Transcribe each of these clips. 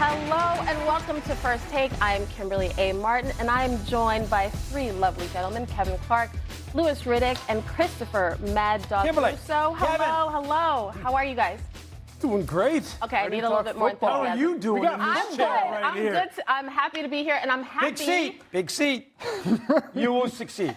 Hello and welcome to First Take. I'm Kimberly A. Martin, and I'm joined by three lovely gentlemen, Kevin Clark, Louis Riddick, and Christopher Mad Dog Russo. Hello. How are you guys? Doing great. Okay, I need a little bit more enthusiasm. How are you doing? I'm good. I'm good. I'm happy to be here, and I'm happy. Big seat. You will succeed.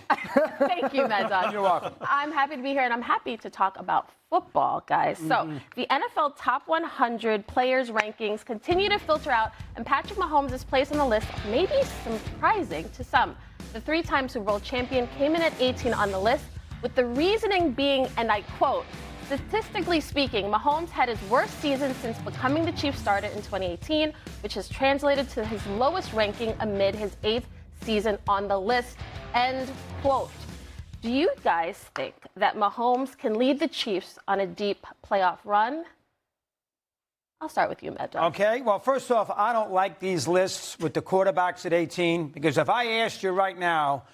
Thank you, Mad Dog. You're welcome. I'm happy to be here, and I'm happy to talk about football, guys. So the NFL Top 100 Players rankings continue to filter out, and Patrick Mahomes' place on the list may be surprising to some. The three-time Super Bowl champion came in at 18 on the list, with the reasoning being, and I quote, "Statistically speaking, Mahomes had his worst season since becoming the Chiefs starter in 2018, which has translated to his lowest ranking amid his 8th season on the list." End quote. Do you guys think that Mahomes can lead the Chiefs on a deep playoff run? I'll start with you, Mad Dog. Okay, well, first off, I don't like these lists with the quarterbacks at 18, because if I asked you right now,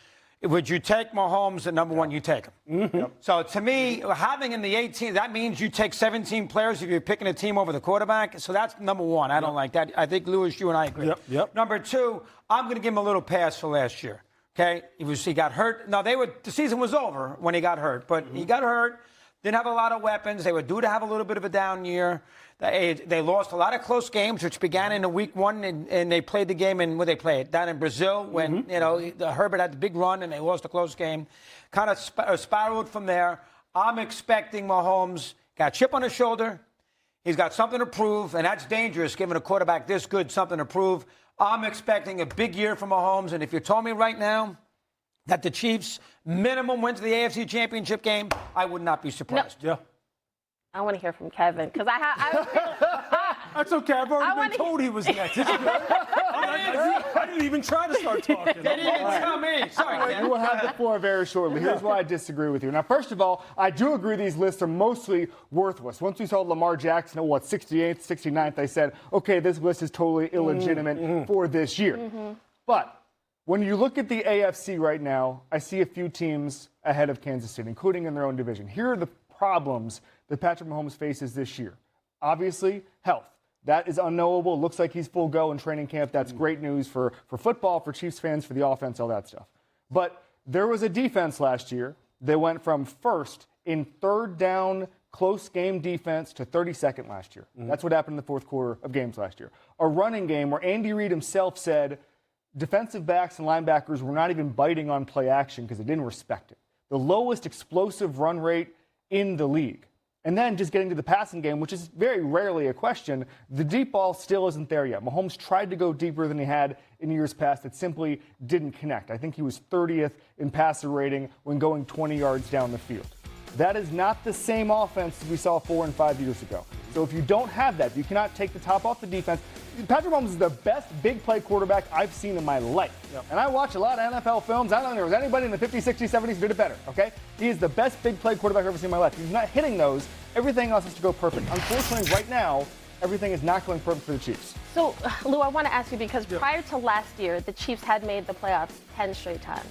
would you take Mahomes at number one? You take him. So to me, having in the 18, that means you take 17 players if you're picking a team over the quarterback. So that's number one. I don't like that. I think, Louis, you and I agree. Number two, I'm going to give him a little pass for last year. Okay, he got hurt. No, the season was over when he got hurt, but he got hurt. Didn't have a lot of weapons. They were due to have a little bit of a down year. They lost a lot of close games, which began in the week one, and they played the game in where they played down in Brazil when Herbert had the big run and they lost a close game. Kind of spiraled from there. I'm expecting Mahomes got a chip on his shoulder. He's got something to prove, and that's dangerous, giving a quarterback this good something to prove. I'm expecting a big year from Mahomes, and if you told me right now that the Chiefs minimum went to the AFC Championship game, I would not be surprised. No. I want to hear from Kevin, because That's okay. I've already been told he was next. I didn't even try to start talking. They didn't even tell me. Sorry, You will have the floor very shortly. Here's why I disagree with you. Now, first of all, I do agree these lists are mostly worthless. Once we saw Lamar Jackson at, 68th, 69th, I said, okay, this list is totally illegitimate for this year. But when you look at the AFC right now, I see a few teams ahead of Kansas City, including in their own division. Here are the problems that Patrick Mahomes faces this year. Obviously, health. That is unknowable. It looks like he's full go in training camp. That's great news for football, for Chiefs fans, for the offense, all that stuff. But there was a defense last year that went from first in third down close game defense to 32nd last year. That's what happened in the fourth quarter of games last year. A running game where Andy Reid himself said defensive backs and linebackers were not even biting on play action because they didn't respect it. The lowest explosive run rate in the league. And then just getting to the passing game, which is very rarely a question, the deep ball still isn't there yet. Mahomes tried to go deeper than he had in years past. It simply didn't connect. I think he was 30th in passer rating when going 20 yards down the field. That is not the same offense we saw 4 and 5 years ago. So if you don't have that, you cannot take the top off the defense. Patrick Mahomes is the best big play quarterback I've seen in my life. And I watch a lot of NFL films. I don't think there was anybody in the 50s, 60s, 70s who did it better, okay? He is the best big play quarterback I've ever seen in my life. If he's not hitting those, everything else has to go perfect. Unfortunately, right now, everything is not going perfect for the Chiefs. So, Lou, I want to ask you, because prior to last year, the Chiefs had made the playoffs 10 straight times.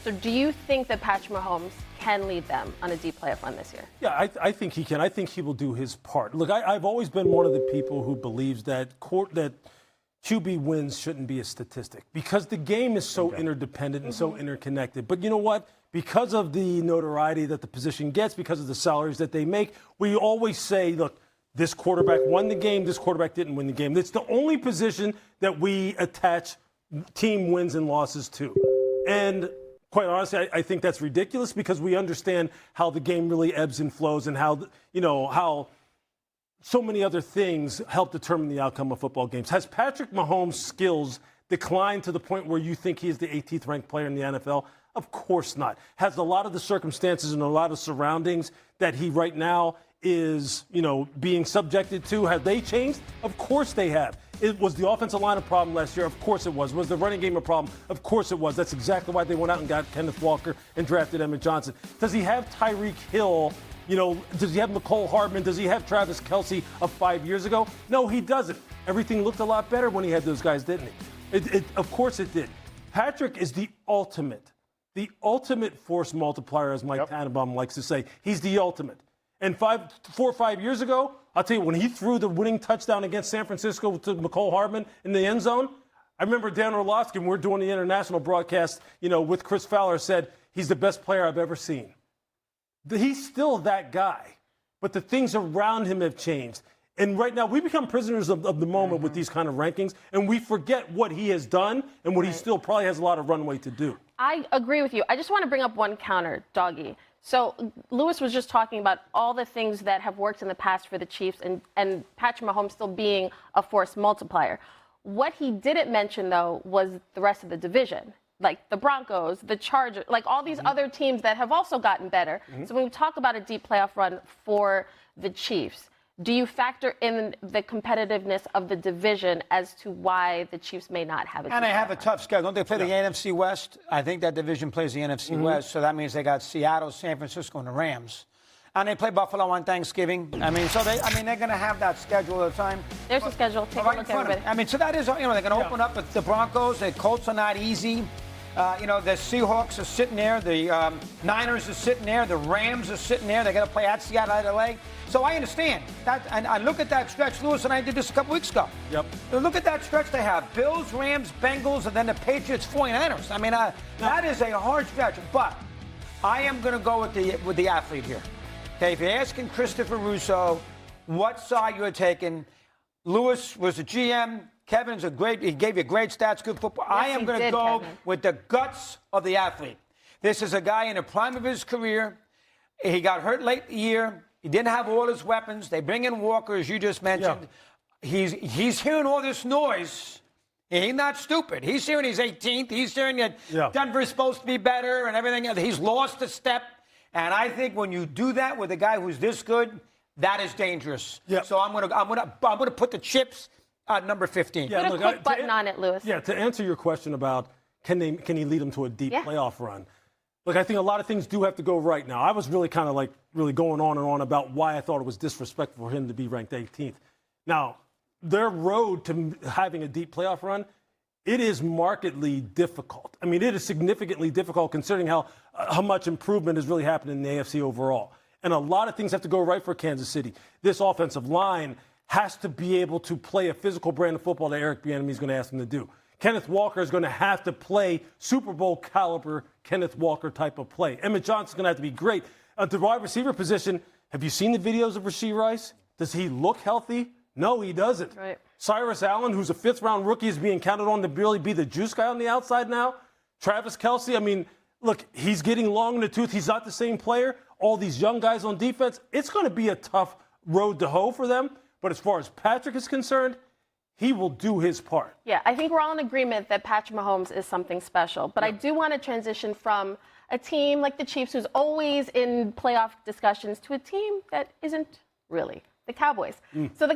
So do you think that Patrick Mahomes can lead them on a deep playoff run this year? Yeah, I think he can. I think he will do his part. Look, I've always been one of the people who believes that QB wins shouldn't be a statistic, because the game is so interdependent and so interconnected. But you know what? Because of the notoriety that the position gets, because of the salaries that they make, we always say, look, this quarterback won the game, this quarterback didn't win the game. It's the only position that we attach team wins and losses to. And quite honestly, I think that's ridiculous, because we understand how the game really ebbs and flows, and how so many other things help determine the outcome of football games. Has Patrick Mahomes' skills declined to the point where you think he is the 18th ranked player in the NFL? Of course not. Has a lot of the circumstances and a lot of surroundings that he right now is, being subjected to, have they changed? Of course they have. It was the offensive line a problem last year? Of course it was. Was the running game a problem? Of course it was. That's exactly why they went out and got Kenneth Walker and drafted Emmett Johnson. Does he have Tyreek Hill? Does he have McCole Hardman? Does he have Travis Kelce of 5 years ago? No, he doesn't. Everything looked a lot better when he had those guys, didn't he? Of course it did. Patrick is the ultimate force multiplier, as Mike Tannenbaum likes to say. He's the ultimate. And 4 or 5 years ago, I'll tell you, when he threw the winning touchdown against San Francisco to McCole Hardman in the end zone, I remember Dan Orlovsky, when we were doing the international broadcast, with Chris Fowler, said he's the best player I've ever seen. He's still that guy, but the things around him have changed. And right now, we become prisoners of the moment with these kind of rankings, and we forget what he has done and what he still probably has a lot of runway to do. I agree with you. I just want to bring up one counter, Doggy. So Lewis was just talking about all the things that have worked in the past for the Chiefs and Patrick Mahomes still being a force multiplier. What he didn't mention, though, was the rest of the division, like the Broncos, the Chargers, like all these other teams that have also gotten better. So when we talk about a deep playoff run for the Chiefs, do you factor in the competitiveness of the division as to why the Chiefs may not have a And they have a tough schedule. Don't they play the NFC West? I think that division plays the NFC West, so that means they got Seattle, San Francisco, and the Rams. And they play Buffalo on Thanksgiving. I mean, they're going to have that schedule all the time. There's a schedule. Take a look, everybody. I mean, so that is, they're going to open up with the Broncos. The Colts are not easy. The Seahawks are sitting there. The Niners are sitting there. The Rams are sitting there. They're going to play at Seattle, at LA. So I understand that. And I look at that stretch. Lewis and I did this a couple weeks ago. Yep. Look at that stretch they have. Bills, Rams, Bengals, and then the Patriots, 49ers. I mean, that is a hard stretch. But I am going to go with the athlete here. Okay, if you're asking Christopher Russo what side you're taking, Lewis was the GM. Kevin's he gave you great stats, good football. Yes, I am going to go with the guts of the athlete. This is a guy in the prime of his career. He got hurt late in the year. He didn't have all his weapons. They bring in Walker, as you just mentioned. Yeah. He's hearing all this noise. He's not stupid. He's hearing he's 18th. He's hearing that Denver's supposed to be better and everything. He's lost a step. And I think when you do that with a guy who's this good, that is dangerous. Yep. So I'm gonna put the chips at number 15. Yeah, put a quick button on it, Lewis. Yeah, to answer your question about can he lead them to a deep playoff run? Look, I think a lot of things do have to go right now. I was really kind of really going on and on about why I thought it was disrespectful for him to be ranked 18th. Now, their road to having a deep playoff run, it is markedly difficult. I mean, it is significantly difficult considering how much improvement has really happened in the AFC overall. And a lot of things have to go right for Kansas City. This offensive line has to be able to play a physical brand of football that Eric Bieniemy is going to ask them to do. Kenneth Walker is going to have to play Super Bowl caliber Kenneth Walker type of play. Emmett Johnson's going to have to be great. At the wide receiver position, have you seen the videos of Rashee Rice? Does he look healthy? No, he doesn't. Right. Cyrus Allen, who's a fifth-round rookie, is being counted on to really be the juice guy on the outside now. Travis Kelce, I mean, look, he's getting long in the tooth. He's not the same player. All these young guys on defense, it's going to be a tough road to hoe for them. But as far as Patrick is concerned, he will do his part. Yeah, I think we're all in agreement that Patrick Mahomes is something special. But I do want to transition from a team like the Chiefs, who's always in playoff discussions, to a team that isn't really, the Cowboys. So the